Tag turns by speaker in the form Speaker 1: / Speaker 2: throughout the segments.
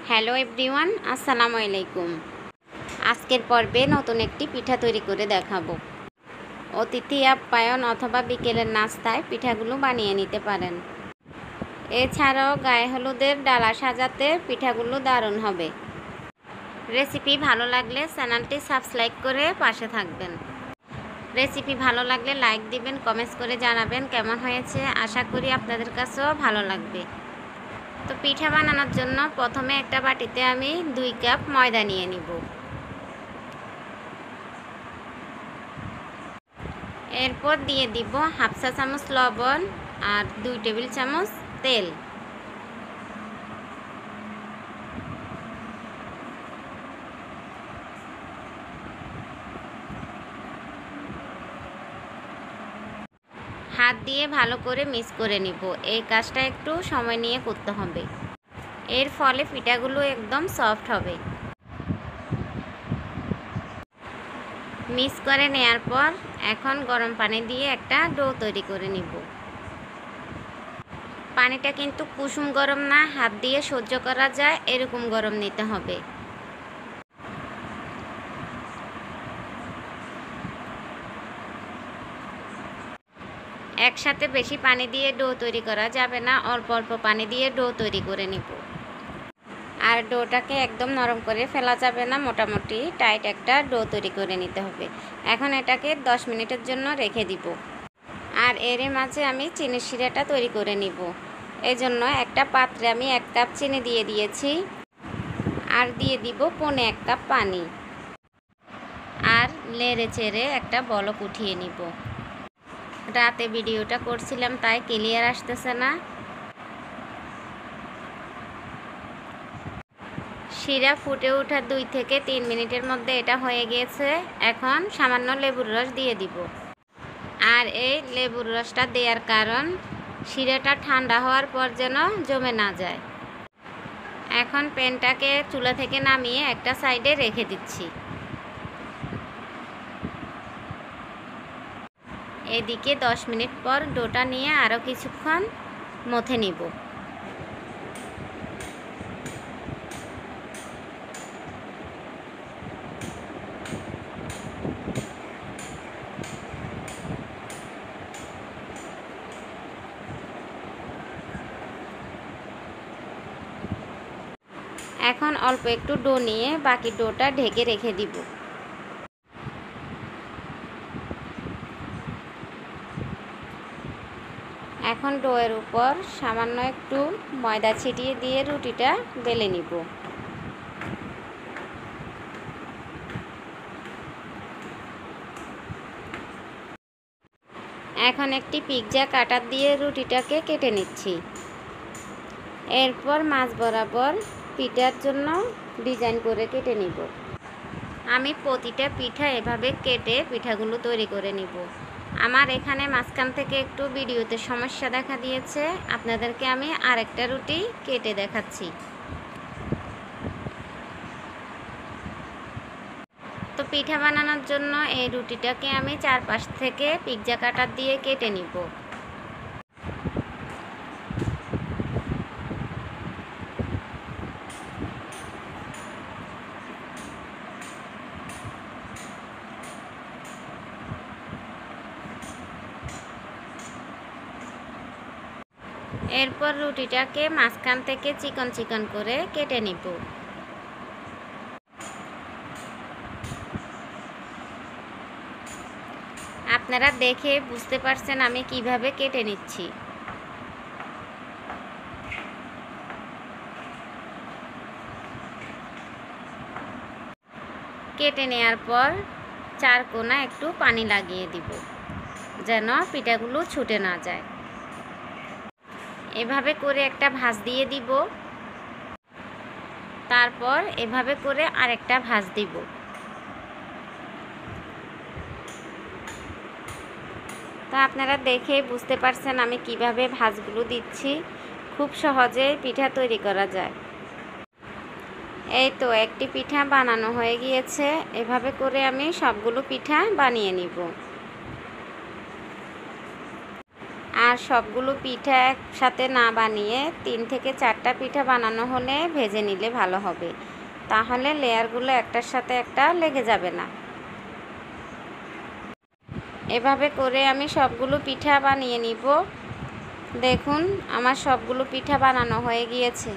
Speaker 1: Hello everyone, আসসালামু আলাইকুম। আজকের পর্বে নতুন একটি পিঠা তৈরি করে দেখাবো। অতিথি আপ্যায়ন অথবা বিকেলের নাস্তায় পিঠাগুলো বানিয়ে নিতে পারেন। এছাড়াও গায়ে হলুদের ডালা সাজাতে পিঠাগুলো দারুণ হবে। রেসিপি ভালো লাগলে চ্যানেলটি সাবস্ক্রাইব করে পাশে থাকবেন। রেসিপি ভালো লাগলে লাইক দিবেন, কমেন্টস করে জানাবেন কেমন হয়েছে। আশা করি আপনাদের কাছেও ভালো লাগবে। তো পিঠা বানানোর জন্য প্রথমে একটা বাটিতে আমি 2 কাপ ময়দা নিয়ে নিব। এরপর দিয়ে দিব হাফ চা চামচ লবণ আর 2 টেবিল চামচ তেল। হাত দিয়ে ভালো করে মিক্স করে নিব। এই কাজটা একটু সময় নিয়ে করতে হবে, এর ফলে পিঠাগুলো একদম সফট হবে। মিক্স করে নেওয়ার পর এখন গরম পানি দিয়ে একটা ডো তৈরি করে নিব। পানিটা কিন্তু কুসুম গরম না, হাত দিয়ে সহ্য করা যায় এরকম গরম নিতে হবে। একসাথে বেশি পানি দিয়ে ডো তৈরি করা যাবে না, অল্প অল্প পানি দিয়ে ডো তৈরি করে নিব। আর ডোটাকে একদম নরম করে ফেলা যাবে না, মোটামুটি টাইট একটা ডো তৈরি করে নিতে হবে। এখন এটাকে 10 মিনিটের জন্য রেখে দিব। আর এর মাঝে আমি চিনির শিরাটা তৈরি করে নিব। এজন্য একটা পাত্রে আমি 1 কাপ চিনি দিয়ে দিয়েছি আর দিয়ে দিব 1.25 কাপ পানি। আর নেড়ে চেড়ে একটা বলক উঠিয়ে নিব। রাতে ভিডিওটা করছিলাম তাই ক্লিয়ার আসতেছে না। শিরা ফুটে ওঠার 2 থেকে 3 মিনিটের মধ্যে এটা হয়ে গিয়েছে। এখন সামান্য লেবুর রস দিয়ে দিব। আর এই লেবুর রসটা দেওয়ার কারণ শিরাটা ঠান্ডা হওয়ার পর যেন জমে না যায়। এখন প্যানটাকে চুলা থেকে নামিয়ে একটা সাইডে রেখে দিচ্ছি। এদিকে 10 মিনিট পর ডোটা নিয়ে আরও কিছুক্ষণ মথে নিব। এখন অল্প একটু ডো নিয়ে বাকি ডোটা ঢেকে রেখে দিব। এখন ডোয়ের উপর সামান্য একটু ময়দা ছিটিয়ে দিয়ে রুটিটা বেলে নিব। এখন একটি পিৎজা কাটার দিয়ে রুটিটাকে কেটে নিচ্ছি। এরপর মাছ বরাবর পিঠার জন্য ডিজাইন করে কেটে নিব। আমি প্রতিটা পিঠা এভাবে কেটে পিঠাগুলো তৈরি করে নিব। আমার এখানে মাঝখান থেকে একটু ভিডিওতে সমস্যা দেখা দিয়েছে, আপনাদেরকে আমি আরেকটা রুটি কেটে দেখাচ্ছি। তো পিঠা বানানোর জন্য এই রুটিটাকে আমি 4 পাশ থেকে পিৎজা কাটার দিয়ে কেটে নিব। এরপর রুটিটাকে মাঝখান থেকে চিকন চিকন করে কেটে নিব। আপনারা দেখে বুঝতে পারছেন আমি কিভাবে কেটে নিচ্ছি। কেটে নেওয়ার পর 4 কোণা একটু পানি লাগিয়ে দিব যেন পিঠাগুলো ছুটে না যায়। এভাবে করে একটা ভাঁজ দিয়ে দিব, তারপর এভাবে করে আরেকটা ভাঁজ দিব। তো আপনারা দেখে বুঝতে পারছেন আমি কিভাবে ভাঁজগুলো দিচ্ছি। খুব সহজে পিঠা তৈরি করা যায়। এই তো একটি পিঠা বানানো হয়ে গিয়েছে। এভাবে করে আমি সবগুলো পিঠা বানিয়ে নিব। আর সবগুলো পিঠা একসাথে না বানিয়ে 3 থেকে 4টা পিঠা বানানো হলে ভেজে নিলে ভালো হবে, তাহলে লেয়ারগুলো একটার সাথে একটা লেগে যাবে না। এভাবে করে আমি সবগুলো পিঠা বানিয়ে নিব। দেখুন আমার সবগুলো পিঠা বানানো হয়ে গিয়েছে।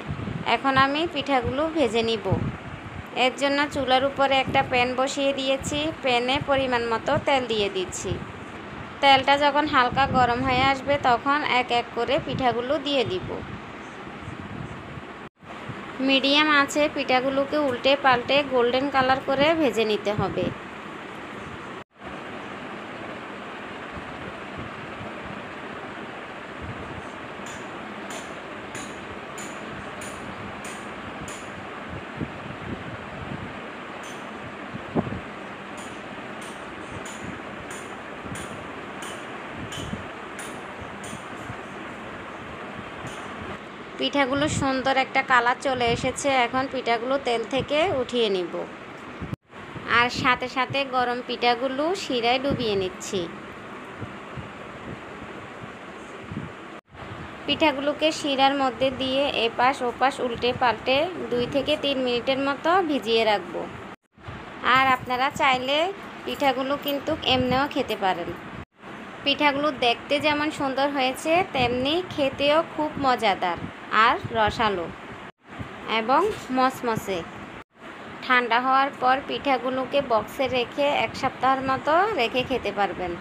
Speaker 1: এখন আমি পিঠাগুলো ভেজে নিব। এর জন্য চুলার উপরে একটা প্যান বসিয়ে দিয়েছি। প্যানে পরিমাণ মতো তেল দিয়ে দিচ্ছি। তেলটা যখন হালকা গরম হয়ে আসবে তখন এক এক করে পিঠাগুলো দিয়ে দিব। মিডিয়াম আঁচে পিঠাগুলোকে উল্টে পাল্টে গোল্ডেন কালার করে ভেজে নিতে হবে। পিঠাগুলো সুন্দর একটা কালার চলে এসেছে। এখন পিঠাগুলো তেল থেকে উঠিয়ে নিব। আর সাথে সাথে গরম পিঠাগুলো শিরায় ডুবিয়ে নিচ্ছি। পিঠাগুলোকে শিরার মধ্যে দিয়ে এপাশ ওপাশ উল্টে পাল্টে 2 থেকে 3 মিনিটের মতো ভিজিয়ে রাখব। আর আপনারা চাইলে পিঠাগুলো কিন্তু এমনিও খেতে পারেন। পিঠাগুলো দেখতে যেমন সুন্দর হয়েছে তেমনি খেতেও খুব মজাদার আর রসালো এবং মচমচে। ঠান্ডা হওয়ার পর পিঠাগুলোকে বক্সে রেখে 1 সপ্তাহের মতো রেখে খেতে পারবেন।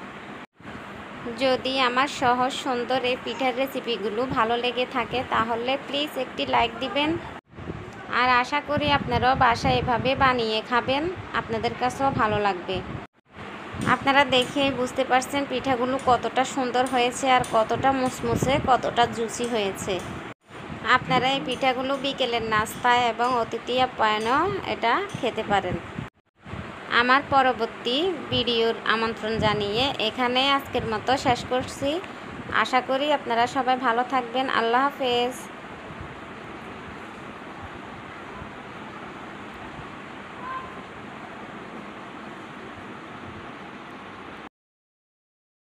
Speaker 1: যদি আমার সহজ সুন্দর এই পিঠার রেসিপিগুলো ভালো লেগে থাকে তাহলে প্লিজ একটি লাইক দিবেন। আর আশা করি আপনারাও বাসায় এভাবে বানিয়ে খাবেন, আপনাদের কাছেও ভালো লাগবে। আপনারা দেখেই বুঝতে পারছেন পিঠাগুলো কতটা সুন্দর হয়েছে আর কতটা মুচমুচে, কতটা জুসি হয়েছে। আপনারা এই পিঠাগুলো বিকেলের নাস্তায় এবং অতিথি আপ্যায়নেও এটা খেতে পারেন। আমার পরবর্তী ভিডিওর আমন্ত্রণ জানিয়ে এখানে আজকের মতো শেষ করছি। আশা করি আপনারা সবাই ভালো থাকবেন। আল্লাহ হাফেজ।